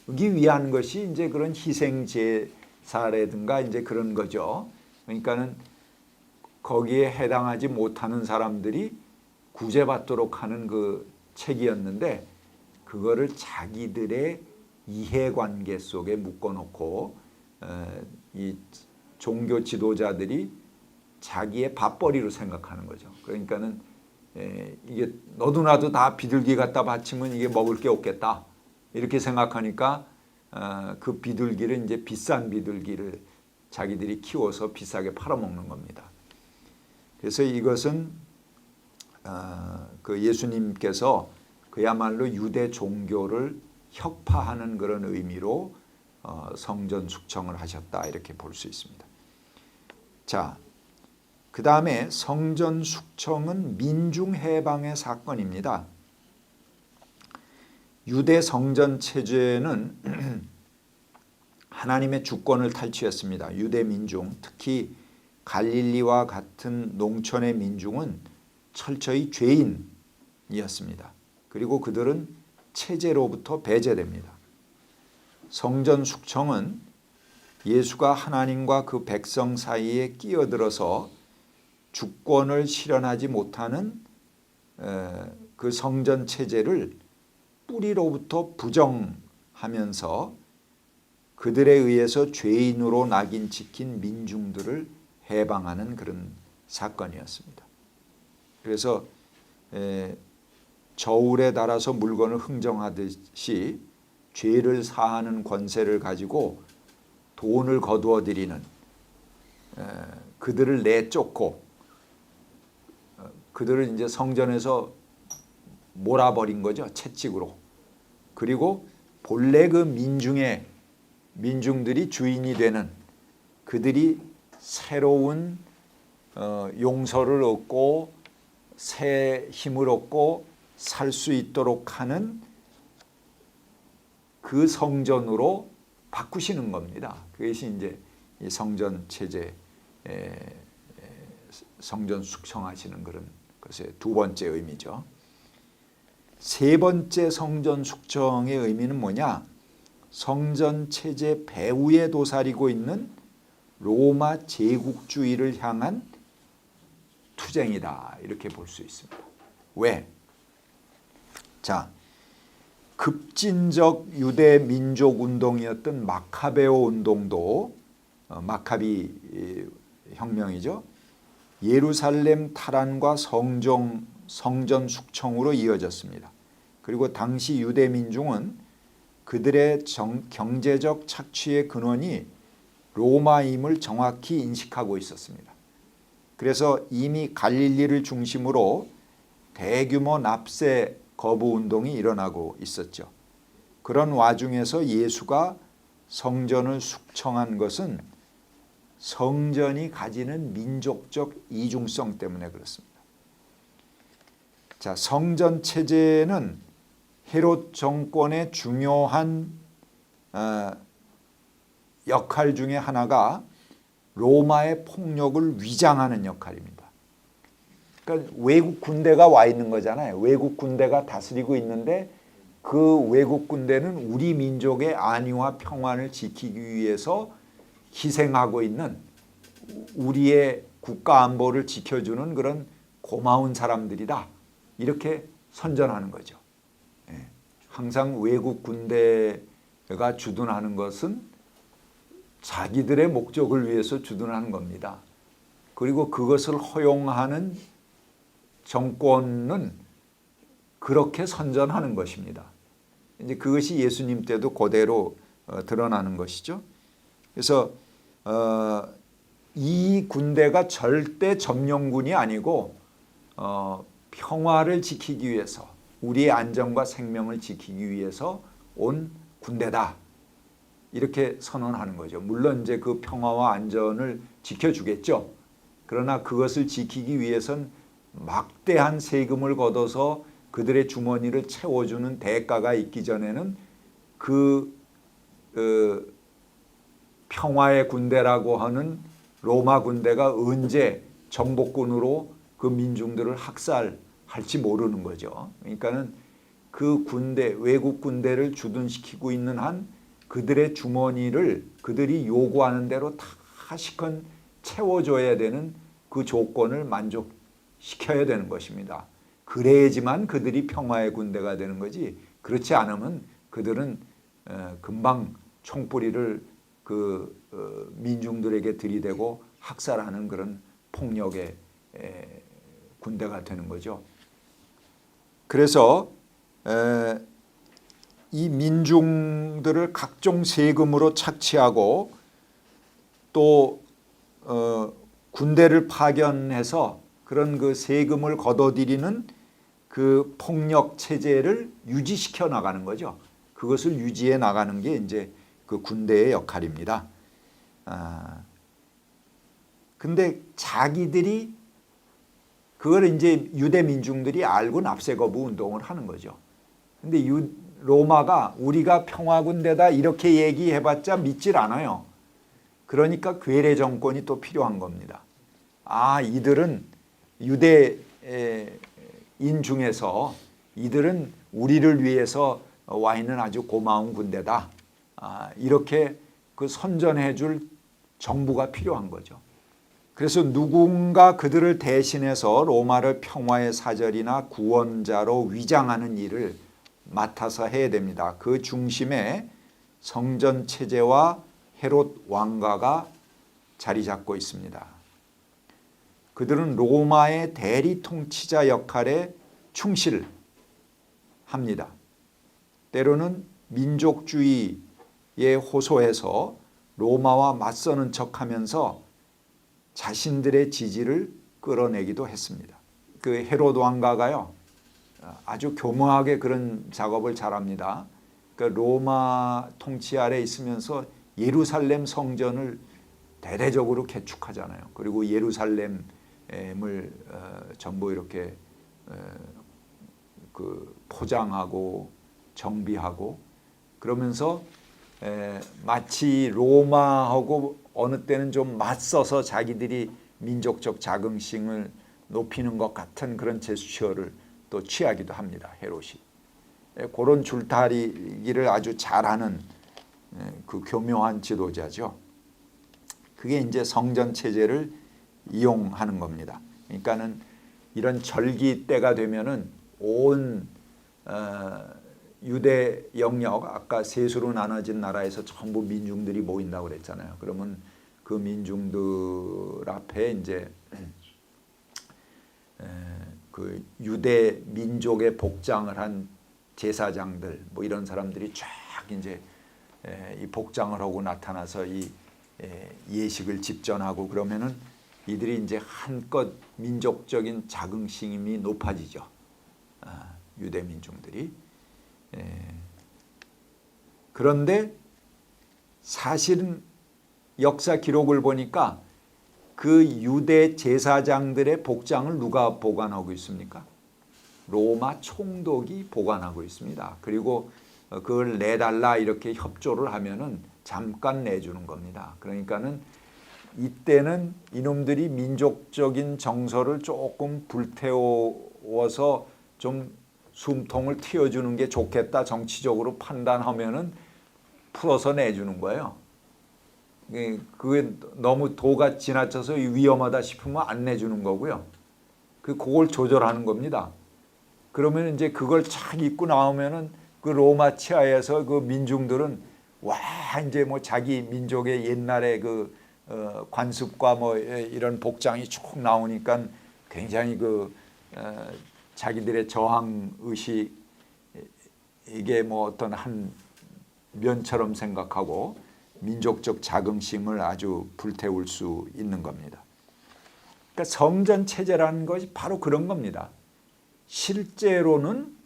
위한 것이 이제 그런 희생 제사라든가 이제 그런 거죠. 그러니까는 거기에 해당하지 못하는 사람들이 구제받도록 하는 그 책이었는데 그거를 자기들의 이해관계 속에 묶어놓고 이 종교 지도자들이 자기의 밥벌이로 생각하는 거죠. 그러니까는 이게 너도 나도 다 비둘기 갖다 바치면 이게 먹을 게 없겠다 이렇게 생각하니까 그 비둘기를 이제 비싼 비둘기를 자기들이 키워서 비싸게 팔아먹는 겁니다. 그래서 이것은 그 예수님께서 그야말로 유대 종교를 혁파하는 그런 의미로 성전 숙청을 하셨다 이렇게 볼 수 있습니다. 자, 그 다음에 성전 숙청은 민중 해방의 사건입니다. 유대 성전 체제는 하나님의 주권을 탈취했습니다. 유대 민중, 특히 갈릴리와 같은 농촌의 민중은 철저히 죄인이었습니다. 그리고 그들은 체제로부터 배제됩니다. 성전 숙청은 예수가 하나님과 그 백성 사이에 끼어들어서 주권을 실현하지 못하는 그 성전 체제를 뿌리로부터 부정하면서 그들에 의해서 죄인으로 낙인 찍힌 민중들을 해방하는 그런 사건이었습니다. 그래서 저울에 달아서 물건을 흥정하듯이 죄를 사하는 권세를 가지고 돈을 거두어 들이는 그들을 내쫓고 그들을 이제 성전에서 몰아버린 거죠. 채찍으로. 그리고 본래 그 민중들이 주인이 되는 그들이 새로운 용서를 얻고 새 힘을 얻고 살 수 있도록 하는 그 성전으로 바꾸시는 겁니다. 그것이 이제 이 성전 체제, 성전 숙청하시는 그런 것의 두 번째 의미죠. 세 번째 성전 숙청의 의미는 뭐냐? 성전 체제 배후에 도사리고 있는 로마 제국주의를 향한 투쟁이다 이렇게 볼 수 있습니다. 왜? 자, 급진적 유대 민족 운동이었던 마카베오 운동도 마카비 혁명이죠. 예루살렘 탈환과 성전 숙청으로 이어졌습니다. 그리고 당시 유대 민중은 그들의 경제적 착취의 근원이 로마임을 정확히 인식하고 있었습니다. 그래서 이미 갈릴리를 중심으로 대규모 납세 거부 운동이 일어나고 있었죠. 그런 와중에서 예수가 성전을 숙청한 것은 성전이 가지는 민족적 이중성 때문에 그렇습니다. 자, 성전 체제는 헤롯 정권의 중요한 역할 중에 하나가 로마의 폭력을 위장하는 역할입니다. 그러니까 외국 군대가 와 있는 거잖아요. 외국 군대가 다스리고 있는데 그 외국 군대는 우리 민족의 안위와 평안을 지키기 위해서 희생하고 있는 우리의 국가 안보를 지켜주는 그런 고마운 사람들이다. 이렇게 선전하는 거죠. 항상 외국 군대가 주둔하는 것은 자기들의 목적을 위해서 주둔하는 겁니다. 그리고 그것을 허용하는 정권은 그렇게 선전하는 것입니다. 이제 그것이 예수님 때도 그대로 드러나는 것이죠. 그래서 이 군대가 절대 점령군이 아니고 평화를 지키기 위해서, 우리의 안전과 생명을 지키기 위해서 온 군대다, 이렇게 선언하는 거죠. 물론 이제 그 평화와 안전을 지켜주겠죠. 그러나 그것을 지키기 위해선 막대한 세금을 걷어서 그들의 주머니를 채워주는 대가가 있기 전에는 그 평화의 군대라고 하는 로마 군대가 언제 정복군으로 그 민중들을 학살할지 모르는 거죠. 그러니까는 그 군대, 외국 군대를 주둔시키고 있는 한 그들의 주머니를 그들이 요구하는 대로 다시건 채워줘야 되는 그 조건을 만족시켜야 되는 것입니다. 그래야지만 그들이 평화의 군대가 되는 거지, 그렇지 않으면 그들은 금방 총뿌리를 그 민중들에게 들이대고 학살하는 그런 폭력의 군대가 되는 거죠. 그래서 이 민중들을 각종 세금으로 착취하고 또 군대를 파견해서 그런 그 세금을 걷어들이는 그 폭력 체제를 유지시켜 나가는 거죠. 그것을 유지해 나가는 게 이제 그 군대의 역할입니다. 근데 자기들이 그걸 이제 유대 민중들이 알고 납세 거부 운동을 하는 거죠. 근데 로마가 우리가 평화군대다 이렇게 얘기해봤자 믿질 않아요. 그러니까 괴뢰 정권이 또 필요한 겁니다. 이들은 유대인 중에서 이들은 우리를 위해서 와 있는 아주 고마운 군대다, 이렇게 그 선전해 줄 정부가 필요한 거죠. 그래서 누군가 그들을 대신해서 로마를 평화의 사절이나 구원자로 위장하는 일을 맡아서 해야 됩니다. 그 중심에 성전 체제와 헤롯 왕가가 자리 잡고 있습니다. 그들은 로마의 대리 통치자 역할에 충실합니다. 때로는 민족주의에 호소해서 로마와 맞서는 척하면서 자신들의 지지를 끌어내기도 했습니다. 그 헤롯 왕가가요, 아주 교묘하게 그런 작업을 잘합니다. 그러니까 로마 통치 아래 있으면서 예루살렘 성전을 대대적으로 개축하잖아요. 그리고 예루살렘을 전부 이렇게 그 포장하고 정비하고 그러면서 마치 로마하고 어느 때는 좀 맞서서 자기들이 민족적 자긍심을 높이는 것 같은 그런 제스처를 또 취하기도 합니다. 헤롯이. 그런 줄타리기를 아주 잘하는 그 교묘한 지도자죠. 그게 이제 성전 체제를 이용하는 겁니다. 그러니까는 이런 절기 때가 되면은 온 유대 영역, 아까 세수로 나눠진 나라에서 전부 민중들이 모인다고 그랬잖아요. 그러면 그 민중들 앞에 이제 그 유대 민족의 복장을 한 제사장들 뭐 이런 사람들이 쫙 이제 이 복장을 하고 나타나서 이 예식을 집전하고 그러면은 이들이 이제 한껏 민족적인 자긍심이 높아지죠. 유대 민중들이. 그런데 사실은 역사 기록을 보니까 그 유대 제사장들의 복장을 누가 보관하고 있습니까? 로마 총독이 보관하고 있습니다. 그리고 그걸 내달라 이렇게 협조를 하면은 잠깐 내주는 겁니다. 그러니까는 이때는 이놈들이 민족적인 정서를 조금 불태워서 좀 숨통을 틔워주는 게 좋겠다 정치적으로 판단하면은 풀어서 내주는 거예요. 그게 너무 도가 지나쳐서 위험하다 싶으면 안 내주는 거고요. 그걸 조절하는 겁니다. 그러면 이제 그걸 착 입고 나오면은 그 로마 치하에서 그 민중들은 와 이제 뭐 자기 민족의 옛날의 그 관습과 뭐 이런 복장이 쭉 나오니까 굉장히 그 자기들의 저항 의식 이게 뭐 어떤 한 면처럼 생각하고 민족적 자긍심을 아주 불태울 수 있는 겁니다. 그러니까 성전 체제라는 것이 바로 그런 겁니다. 실제로는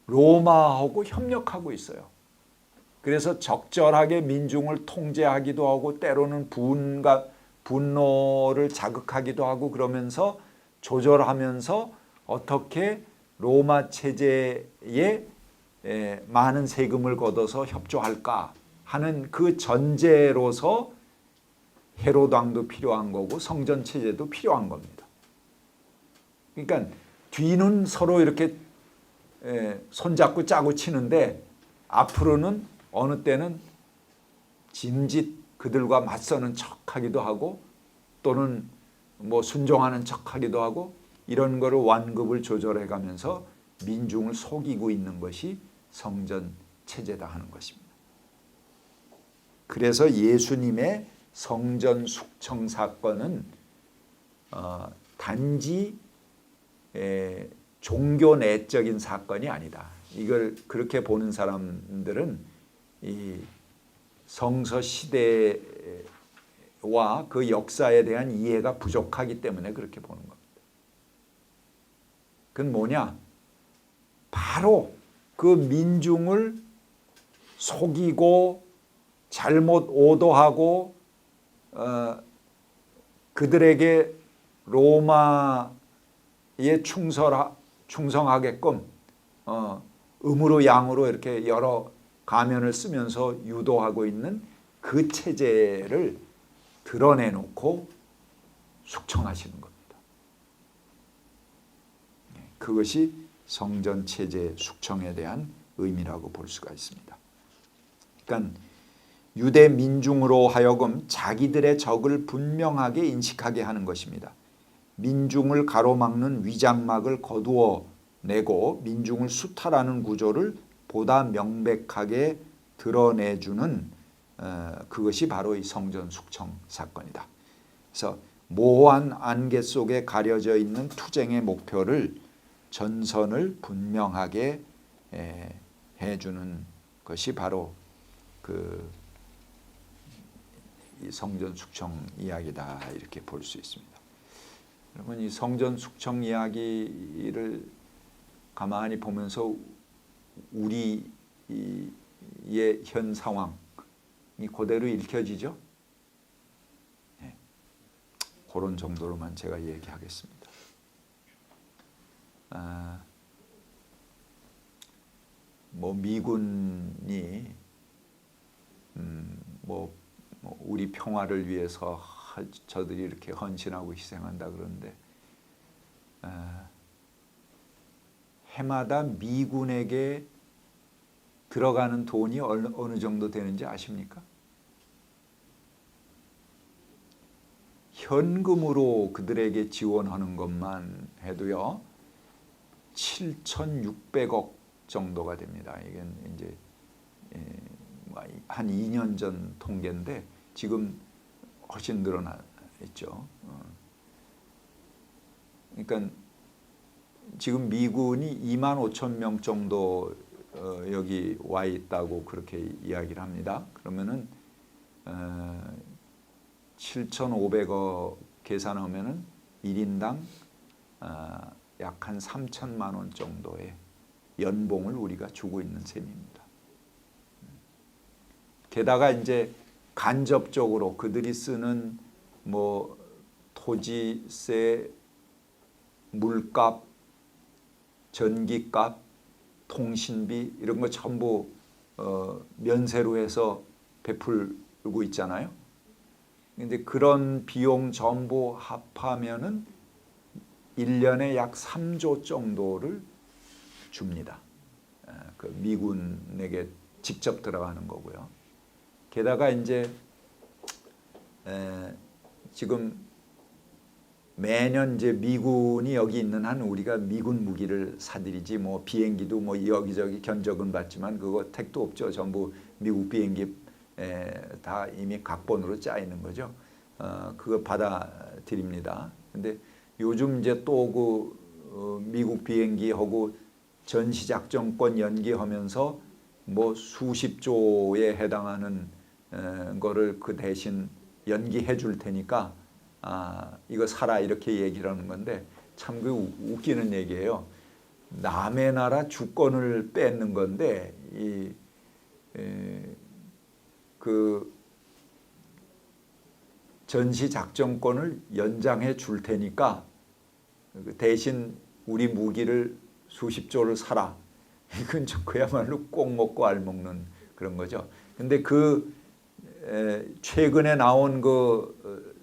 로마하고 협력하고 있어요. 그래서 적절하게 민중을 통제하기도 하고 때로는 분노를 자극하기도 하고 그러면서 조절하면서 어떻게 로마 체제에 많은 세금을 걷어서 협조할까 하는 그 전제로서 헤롯 왕도 필요한 거고 성전 체제도 필요한 겁니다. 그러니까 뒤는 서로 이렇게 손잡고 짜고 치는데 앞으로는 어느 때는 짐짓 그들과 맞서는 척하기도 하고 또는 뭐 순종하는 척하기도 하고 이런 거를 완급을 조절해 가면서 민중을 속이고 있는 것이 성전 체제다 하는 것입니다. 그래서 예수님의 성전 숙청 사건은 단지 종교 내적인 사건이 아니다. 이걸 그렇게 보는 사람들은 이 성서 시대와 그 역사에 대한 이해가 부족하기 때문에 그렇게 보는 겁니다. 그건 뭐냐? 바로 그 민중을 속이고 잘못 오도하고 그들에게 로마에 충성하게끔 음으로 양으로 이렇게 여러 가면을 쓰면서 유도하고 있는 그 체제를 드러내놓고 숙청하시는 겁니다. 그것이 성전 체제 숙청에 대한 의미라고 볼 수가 있습니다. 그러니까 유대 민중으로 하여금 자기들의 적을 분명하게 인식하게 하는 것입니다. 민중을 가로막는 위장막을 거두어 내고 민중을 수탈하는 구조를 보다 명백하게 드러내주는 그것이 바로 이 성전 숙청 사건이다. 그래서 모호한 안개 속에 가려져 있는 투쟁의 목표를 전선을 분명하게 해주는 것이 바로 이 성전 숙청 이야기다 이렇게 볼 수 있습니다. 여러분 이 성전 숙청 이야기를 가만히 보면서 우리의 현 상황이 그대로 읽혀지죠? 네. 그런 정도로만 제가 얘기하겠습니다. 뭐 미군이 우리 평화를 위해서 저들이 이렇게 헌신하고 희생한다 그러는데 해마다 미군에게 들어가는 돈이 어느 정도 되는지 아십니까? 현금으로 그들에게 지원하는 것만 해도요 7,600억 정도가 됩니다. 이건 이제 한 2년 전 통계인데 지금 훨씬 늘어나 있죠. 그러니까 지금 미군이 25,000명 정도 여기 와 있다고 그렇게 이야기를 합니다. 그러면은 7,500억 계산하면은 1인당 약 한 3천만 원 정도의 연봉을 우리가 주고 있는 셈입니다. 게다가 이제 간접적으로 그들이 쓰는 뭐 토지세, 물값, 전기값, 통신비 이런 거 전부 면세로 해서 베풀고 있잖아요. 근데 그런 비용 전부 합하면은 1년에 약 3조 정도를 줍니다. 그 미군에게 직접 들어가는 거고요. 게다가 이제 지금 매년 이제 미군이 여기 있는 한 우리가 미군 무기를 사들이지 뭐 비행기도 뭐 여기저기 견적은 받지만 그거 택도 없죠. 전부 미국 비행기 다 이미 각본으로 짜 있는 거죠. 그거 받아 드립니다. 근데 요즘 이제 또 미국 비행기하고 전시작전권 연기하면서 뭐 수십 조에 해당하는 거를 그 대신 연기해 줄 테니까 이거 사라 이렇게 얘기를 하는 건데 참 그 웃기는 얘기예요. 남의 나라 주권을 뺏는 건데 그 전시작전권을 연장해 줄 테니까 대신 우리 무기를 수십 조를 사라. 이건 그야말로 꼭 먹고 알 먹는 그런 거죠. 근데 그 최근에 나온 그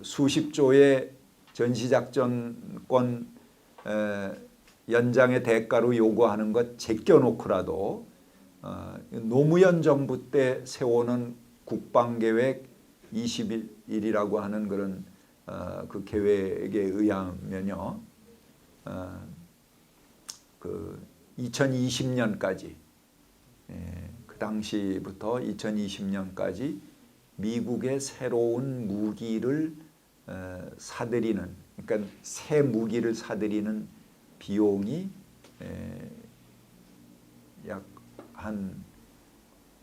수십 조의 전시작전권 연장의 대가로 요구하는 것 제껴놓고라도 노무현 정부 때 세워놓은 국방계획 21이라고 하는 그런 그 계획에 의하면요, 그 2020년까지 그 당시부터 2020년까지 미국의 새로운 무기를 사들이는, 그러니까 새 무기를 사들이는 비용이 약 한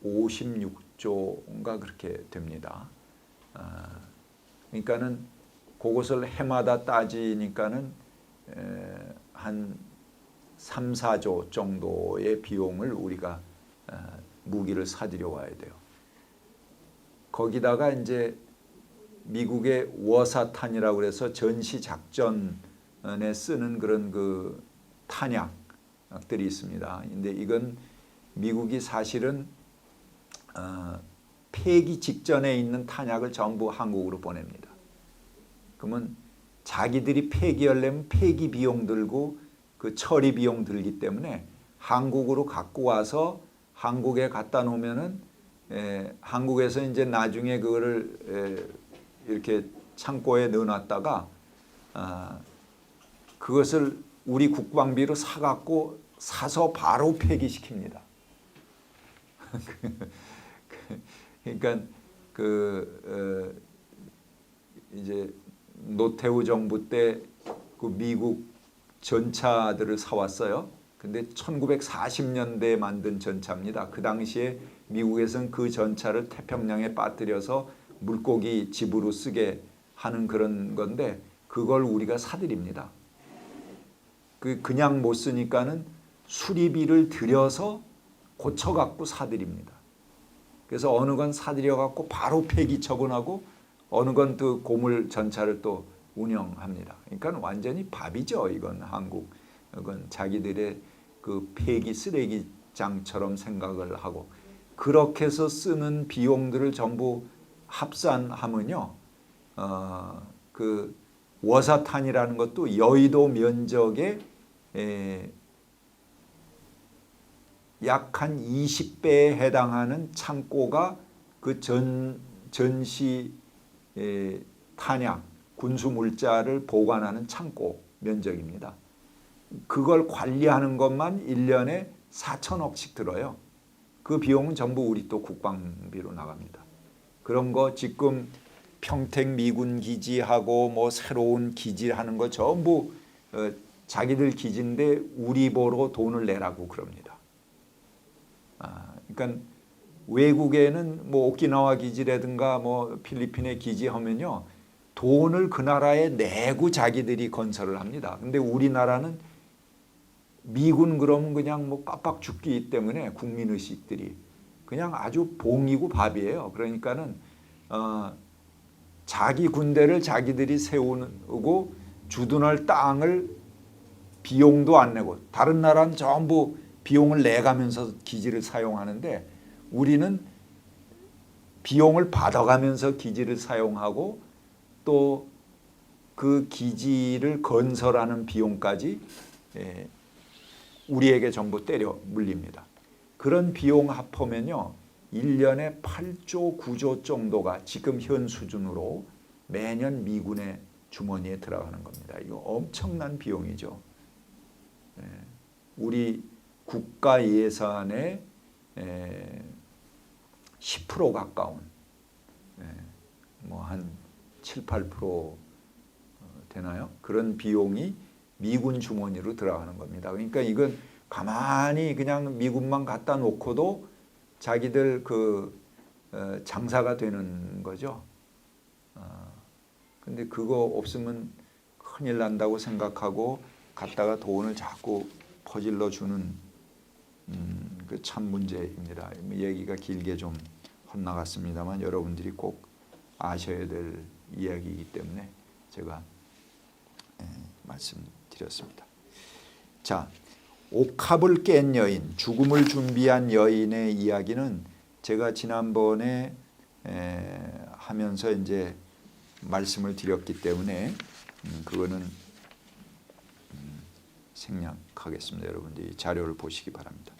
56조인가 그렇게 됩니다. 그러니까는 그것을 해마다 따지니까는 한 3, 4조 정도의 비용을 우리가 무기를 사들여 와야 돼요. 거기다가 이제 미국의 워사탄이라고 해서 전시 작전에 쓰는 그런 그 탄약들이 있습니다. 근데 이건 미국이 사실은 폐기 직전에 있는 탄약을 전부 한국으로 보냅니다. 그러면 자기들이 폐기하려면 폐기 비용 들고 그 처리 비용 들기 때문에 한국으로 갖고 와서 한국에 갖다 놓으면은 한국에서 이제 나중에 그거를 이렇게 창고에 넣어놨다가 그것을 우리 국방비로 사서 바로 폐기시킵니다. 그러니까 이제 노태우 정부 때 그 미국 전차들을 사왔어요. 근데 1940년대에 만든 전차입니다. 그 당시에 미국에서는 그 전차를 태평양에 빠뜨려서 물고기 집으로 쓰게 하는 그런 건데 그걸 우리가 사들입니다. 그냥 못 쓰니까는 수리비를 들여서 고쳐갖고 사들입니다. 그래서 어느 건 사들여갖고 바로 폐기 처분하고 어느 건 또 고물 전차를 또 운영합니다. 그러니까 완전히 밥이죠. 이건 한국, 이건 자기들의 그 폐기 쓰레기장처럼 생각을 하고 그렇게 해서 쓰는 비용들을 전부 합산하면요, 그 워사탄이라는 것도 여의도 면적의 약 한 20배에 해당하는 창고가 그 전시 탄약, 군수 물자를 보관하는 창고 면적입니다. 그걸 관리하는 것만 1년에 4천억씩 들어요. 그 비용은 전부 우리 또 국방비로 나갑니다. 그런 거 지금 평택 미군 기지하고 뭐 새로운 기지 하는 거 전부 자기들 기지인데 우리 보러 돈을 내라고 그럽니다. 그러니까 외국에는 뭐 오키나와 기지라든가 뭐 필리핀의 기지 하면요, 돈을 그 나라에 내고 자기들이 건설을 합니다. 근데 우리나라는 미군 그러면 그냥 뭐 빡빡 죽기 때문에 국민의식들이 그냥 아주 봉이고 밥이에요. 그러니까는 자기 군대를 자기들이 세우고 주둔할 땅을 비용도 안 내고 다른 나라는 전부 비용을 내가면서 기지를 사용하는데 우리는 비용을 받아가면서 기지를 사용하고 또 그 기지를 건설하는 비용까지 우리에게 전부 때려 물립니다. 그런 비용 합하면요, 1년에 8조 9조 정도가 지금 현 수준으로 매년 미군의 주머니에 들어가는 겁니다. 이거 엄청난 비용이죠. 우리 국가 예산의 10% 가까운, 뭐 한 7, 8% 되나요? 그런 비용이 미군 주머니로 들어가는 겁니다. 그러니까 이건 가만히 그냥 미군만 갖다 놓고도 자기들 장사가 되는 거죠. 근데 그거 없으면 큰일 난다고 생각하고 갖다가 돈을 자꾸 퍼질러 주는 그 참 문제입니다. 얘기가 길게 좀 헛나갔습니다만 여러분들이 꼭 아셔야 될 이야기이기 때문에 제가 말씀드렸습니다. 자, 옥합을 깬 여인, 죽음을 준비한 여인의 이야기는 제가 지난번에 하면서 이제 말씀을 드렸기 때문에 그거는 생략하겠습니다. 여러분들이 자료를 보시기 바랍니다.